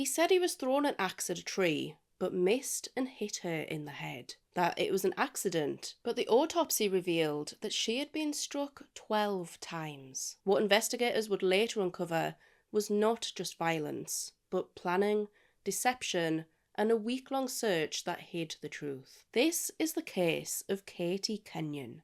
He said he was throwing an axe at a tree, but missed and hit her in the head. That it was an accident, but the autopsy revealed that she had been struck 12 times. What investigators would later uncover was not just violence, but planning, deception, and a week-long search that hid the truth. This is the case of Katie Kenyon.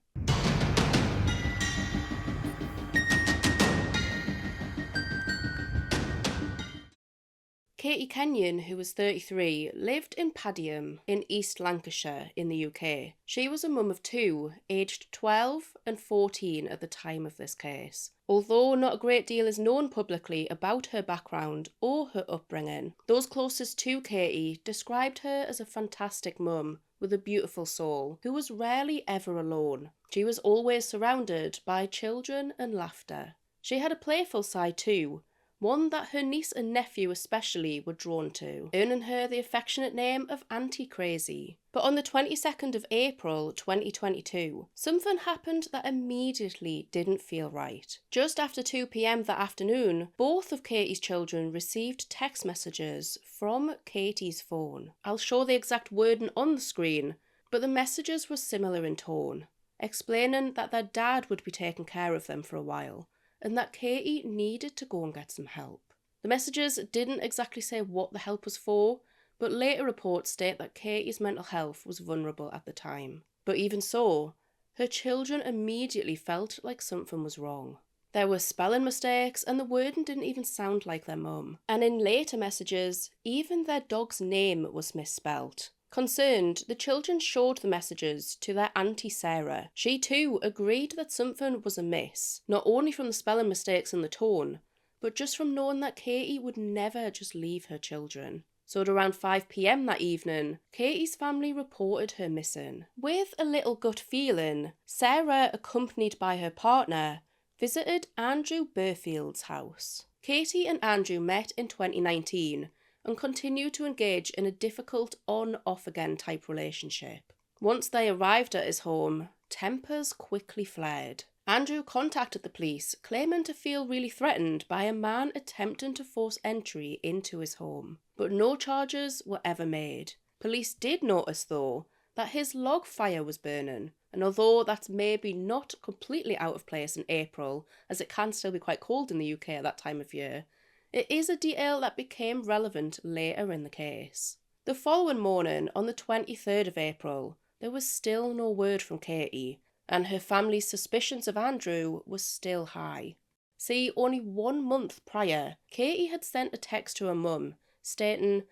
Katie Kenyon, who was 33, lived in Padiham in East Lancashire in the UK. She was a mum of two, aged 12 and 14 at the time of this case. Although not a great deal is known publicly about her background or her upbringing, those closest to Katie described her as a fantastic mum with a beautiful soul, who was rarely ever alone. She was always surrounded by children and laughter. She had a playful side too, one that her niece and nephew especially were drawn to, earning her the affectionate name of Auntie Crazy. But on the 22nd of April 2022, something happened that immediately didn't feel right. Just after 2 p.m. that afternoon, both of Katie's children received text messages from Katie's phone. I'll show the exact wording on the screen, but the messages were similar in tone, explaining that their dad would be taking care of them for a while, and that Katie needed to go and get some help. The messages didn't exactly say what the help was for, but later reports state that Katie's mental health was vulnerable at the time. But even so, her children immediately felt like something was wrong. There were spelling mistakes, and the wording didn't even sound like their mum. And in later messages, even their dog's name was misspelt. Concerned, the children showed the messages to their Auntie Sarah. She too agreed that something was amiss, not only from the spelling mistakes and the tone, but just from knowing that Katie would never just leave her children. So at around 5 p.m. that evening, Katie's family reported her missing. With a little gut feeling, Sarah, accompanied by her partner, visited Andrew Burfield's house. Katie and Andrew met in 2019 and continued to engage in a difficult on-off-again type relationship. Once they arrived at his home, tempers quickly flared. Andrew contacted the police, claiming to feel really threatened by a man attempting to force entry into his home. But no charges were ever made. Police did notice, though, that his log fire was burning, and although that's maybe not completely out of place in April, as it can still be quite cold in the UK at that time of year, it is a detail that became relevant later in the case. The following morning, on the 23rd of April, there was still no word from Katie, and her family's suspicions of Andrew were still high. See, only 1 month prior, Katie had sent a text to her mum stating,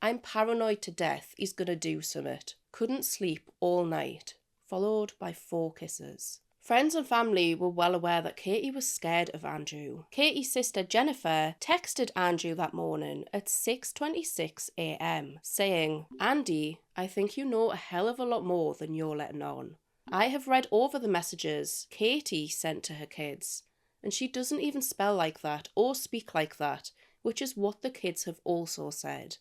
"I'm paranoid to death, he's gonna do summit. Couldn't sleep all night," followed by 4 kisses. Friends and family were well aware that Katie was scared of Andrew. Katie's sister Jennifer texted Andrew that morning at 6:26 a.m, saying, "Andy, I think you know a hell of a lot more than you're letting on. I have read over the messages Katie sent to her kids, and she doesn't even spell like that or speak like that, which is what the kids have also said.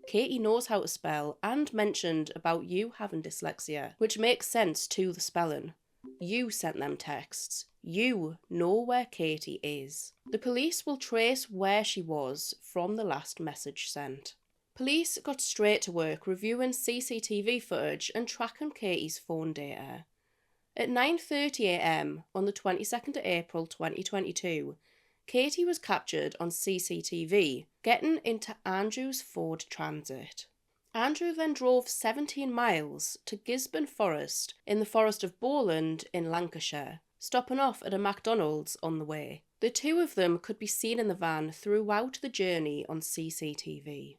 Katie knows how to spell and mentioned about you having dyslexia, which makes sense to the spelling. You sent them texts. You know where Katie is. The police will trace where she was from the last message sent." Police got straight to work reviewing CCTV footage and tracking Katie's phone data. At 9:30 a.m. on the 22nd of April 2022, Katie was captured on CCTV getting into Andrew's Ford Transit. Andrew then drove 17 miles to Gisborne Forest in the Forest of Bowland in Lancashire, stopping off at a McDonald's on the way. The two of them could be seen in the van throughout the journey on CCTV.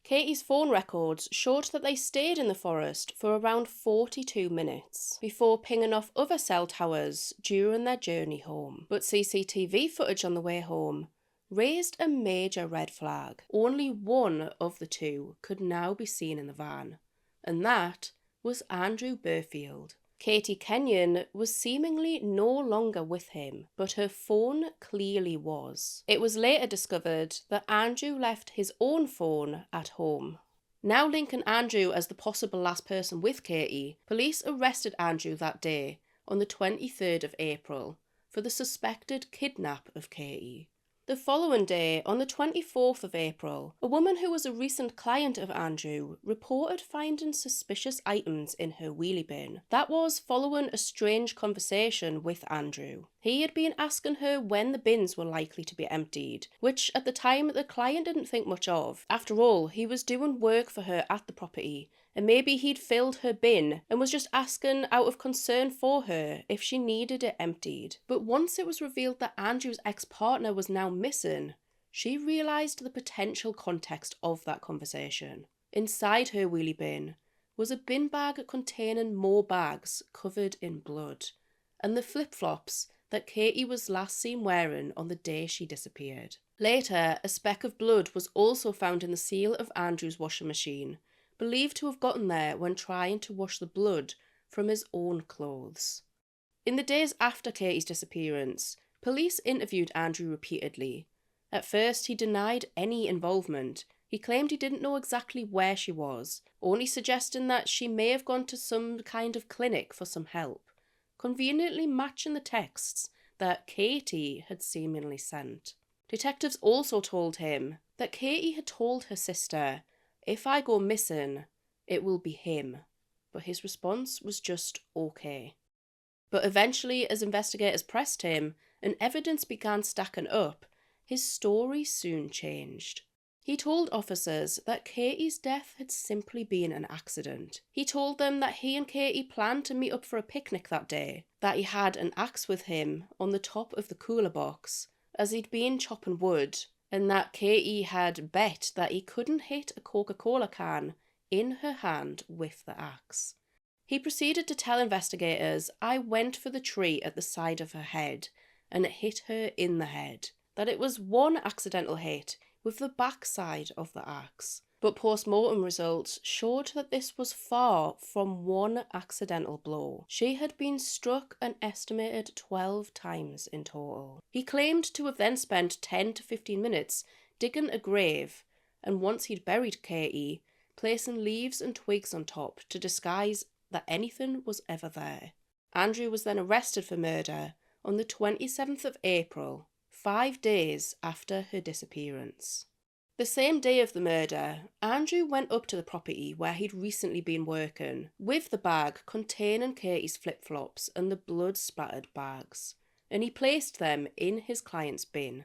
Katie's phone records showed that they stayed in the forest for around 42 minutes before pinging off other cell towers during their journey home. But CCTV footage on the way home raised a major red flag. Only one of the two could now be seen in the van, and that was Andrew Burfield. Katie Kenyon was seemingly no longer with him, but her phone clearly was. It was later discovered that Andrew left his own phone at home. Now linking Andrew as the possible last person with Katie, police arrested Andrew that day, on the 23rd of April, for the suspected kidnap of Katie. The following day, on the 24th of April, a woman who was a recent client of Andrew reported finding suspicious items in her wheelie bin. That was following a strange conversation with Andrew. He had been asking her when the bins were likely to be emptied, which at the time the client didn't think much of. After all, he was doing work for her at the property, and maybe he'd filled her bin and was just asking out of concern for her if she needed it emptied. But once it was revealed that Andrew's ex-partner was now missing, she realised the potential context of that conversation. Inside her wheelie bin was a bin bag containing more bags covered in blood, and the flip-flops that Katie was last seen wearing on the day she disappeared. Later, a speck of blood was also found in the seal of Andrew's washing machine, believed to have gotten there when trying to wash the blood from his own clothes. In the days after Katie's disappearance, police interviewed Andrew repeatedly. At first, he denied any involvement. He claimed he didn't know exactly where she was, only suggesting that she may have gone to some kind of clinic for some help, conveniently matching the texts that Katie had seemingly sent. Detectives also told him that Katie had told her sister, "If I go missing, it will be him," but his response was just okay. But eventually, as investigators pressed him and evidence began stacking up, his story soon changed. He told officers that Katie's death had simply been an accident. He told them that he and Katie planned to meet up for a picnic that day, that he had an axe with him on the top of the cooler box, as he'd been chopping wood, and that Katie had bet that he couldn't hit a Coca-Cola can in her hand with the axe. He proceeded to tell investigators, "I went for the tree at the side of her head, and it hit her in the head," that it was one accidental hit with the backside of the axe. But post-mortem results showed that this was far from one accidental blow. She had been struck an estimated 12 times in total. He claimed to have then spent 10 to 15 minutes digging a grave, and once he'd buried Katie, placing leaves and twigs on top to disguise that anything was ever there. Andrew was then arrested for murder on the 27th of April, 5 days after her disappearance. The same day of the murder, Andrew went up to the property where he'd recently been working, with the bag containing Katie's flip-flops and the blood-splattered bags, and he placed them in his client's bin.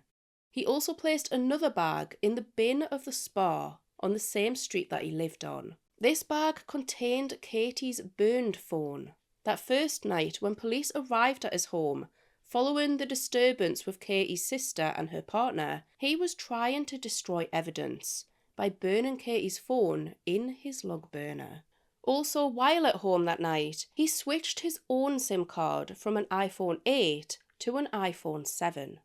He also placed another bag in the bin of the spa on the same street that he lived on. This bag contained Katie's burned phone. That first night, when police arrived at his home, following the disturbance with Katie's sister and her partner, he was trying to destroy evidence by burning Katie's phone in his log burner. Also, while at home that night, he switched his own SIM card from an iPhone 8 to an iPhone 7.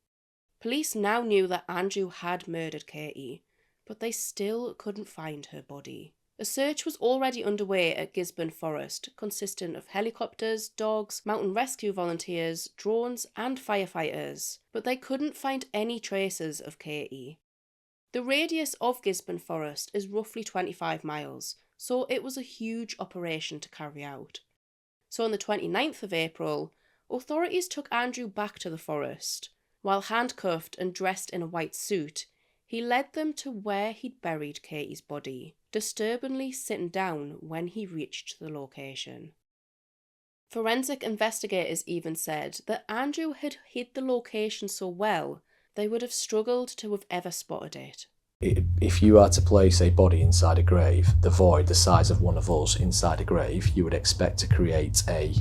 Police now knew that Andrew had murdered Katie, but they still couldn't find her body. A search was already underway at Gisborne Forest, consisting of helicopters, dogs, mountain rescue volunteers, drones and firefighters, but they couldn't find any traces of Katie. The radius of Gisborne Forest is roughly 25 miles, so it was a huge operation to carry out. So on the 29th of April, authorities took Andrew back to the forest. While handcuffed and dressed in a white suit, he led them to where he'd buried Katie's body, disturbingly sitting down when he reached the location. Forensic investigators even said that Andrew had hid the location so well they would have struggled to have ever spotted it. If you are to place a body inside a grave, the void the size of one of us inside a grave, you would expect to create a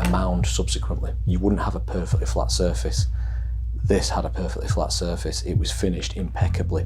mound subsequently. You wouldn't have a perfectly flat surface. This had a perfectly flat surface. It was finished impeccably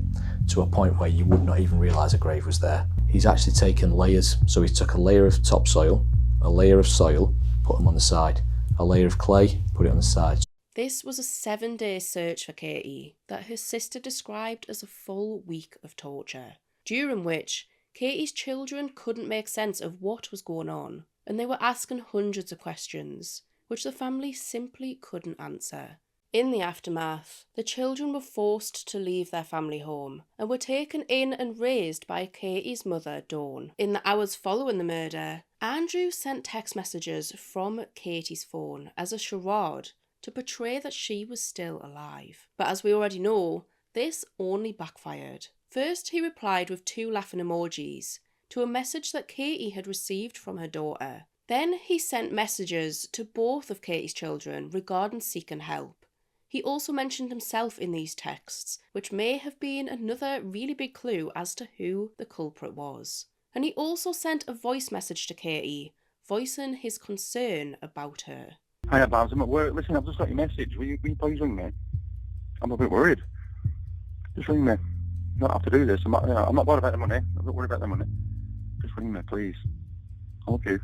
to a point where you would not even realise a grave was there. He's actually taken layers. So he took a layer of topsoil, a layer of soil, put them on the side, a layer of clay, put it on the side. This was a 7-day search for Katie that her sister described as a full week of torture, during which Katie's children couldn't make sense of what was going on, and they were asking hundreds of questions, which the family simply couldn't answer. In the aftermath, the children were forced to leave their family home and were taken in and raised by Katie's mother, Dawn. In the hours following the murder, Andrew sent text messages from Katie's phone as a charade to portray that she was still alive. But as we already know, this only backfired. First, he replied with 2 laughing emojis to a message that Katie had received from her daughter. Then he sent messages to both of Katie's children regarding seeking help. He also mentioned himself in these texts, which may have been another really big clue as to who the culprit was. And he also sent a voice message to Katie, voicing his concern about her. Hiya, Babs, I'm at work. Listen, I've just got your message. Will you please ring me? I'm a bit worried. Just ring me. You don't have to do this. I'm not worried about the money. I'm not worried about the money. Just ring me, please. I love you.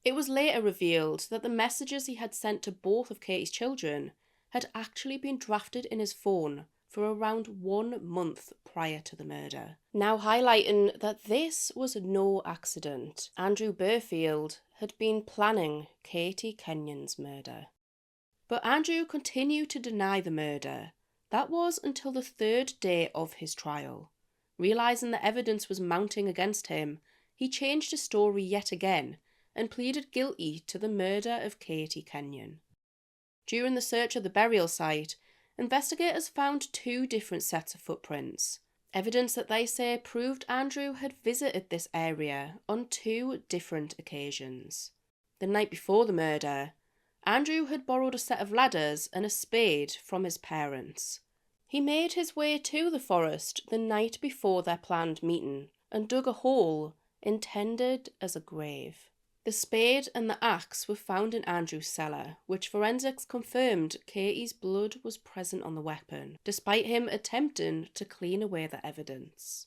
It was later revealed that the messages he had sent to both of Katie's children had actually been drafted in his phone for around 1 month prior to the murder. Now highlighting that this was no accident. Andrew Burfield had been planning Katie Kenyon's murder. But Andrew continued to deny the murder. That was until the 3rd day of his trial. Realising that evidence was mounting against him, he changed his story yet again and pleaded guilty to the murder of Katie Kenyon. During the search of the burial site, investigators found 2 different sets of footprints, evidence that they say proved Andrew had visited this area on 2 different occasions. The night before the murder, Andrew had borrowed a set of ladders and a spade from his parents. He made his way to the forest the night before their planned meeting and dug a hole intended as a grave. The spade and the axe were found in Andrew's cellar, which forensics confirmed Katie's blood was present on the weapon, despite him attempting to clean away the evidence.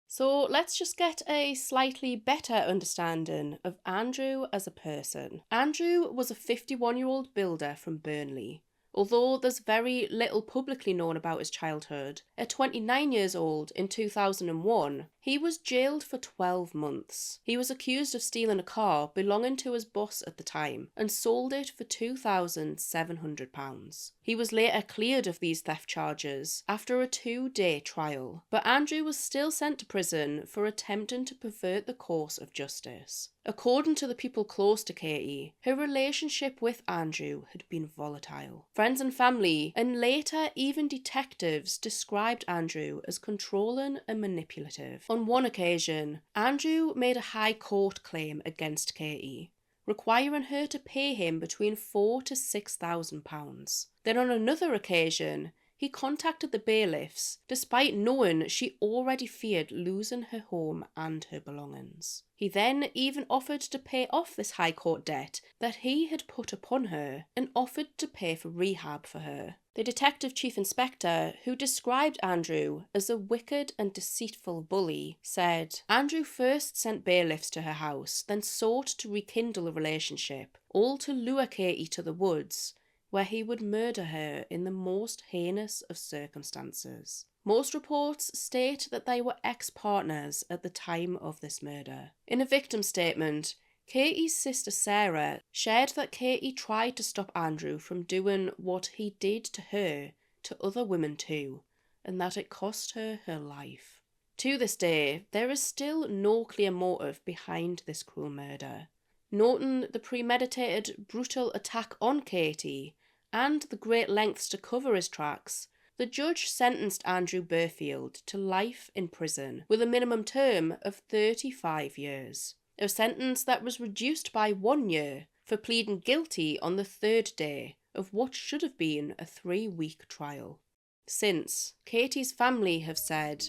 So let's just get a slightly better understanding of Andrew as a person. Andrew was a 51-year-old builder from Burnley. Although there's very little publicly known about his childhood, at 29 years old in 2001, he was jailed for 12 months. He was accused of stealing a car belonging to his boss at the time and sold it for £2,700. He was later cleared of these theft charges after a 2-day trial, but Andrew was still sent to prison for attempting to pervert the course of justice. According to the people close to Katie, her relationship with Andrew had been volatile. Friends and family, and later even detectives, described Andrew as controlling and manipulative. On one occasion, Andrew made a high court claim against Katie, requiring her to pay him between £4,000 to £6,000. Then on another occasion, he contacted the bailiffs, despite knowing she already feared losing her home and her belongings. He then even offered to pay off this high court debt that he had put upon her and offered to pay for rehab for her. The detective chief inspector, who described Andrew as a wicked and deceitful bully, said, Andrew first sent bailiffs to her house, then sought to rekindle a relationship, all to lure Katie to the woods, where he would murder her in the most heinous of circumstances. Most reports state that they were ex-partners at the time of this murder. In a victim statement, Katie's sister Sarah shared that Katie tried to stop Andrew from doing what he did to her to other women too, and that it cost her her life. To this day, there is still no clear motive behind this cruel murder. Noting the premeditated, brutal attack on Katie and the great lengths to cover his tracks, the judge sentenced Andrew Burfield to life in prison with a minimum term of 35 years. A sentence that was reduced by 1 year for pleading guilty on the 3rd day of what should have been a 3-week trial. Since, Katie's family have said,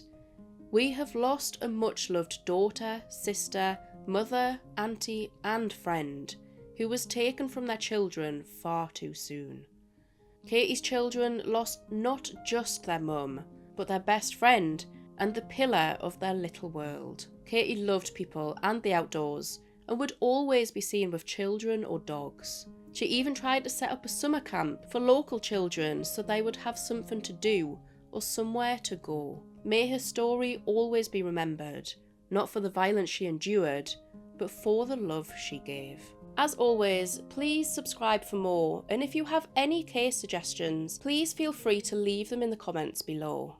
"We have lost a much-loved daughter, sister, mother, auntie and friend who was taken from their children far too soon." Katie's children lost not just their mum, but their best friend and the pillar of their little world. Katie loved people and the outdoors and would always be seen with children or dogs. She even tried to set up a summer camp for local children so they would have something to do or somewhere to go. May her story always be remembered, not for the violence she endured, but for the love she gave. As always, please subscribe for more, and if you have any case suggestions, please feel free to leave them in the comments below.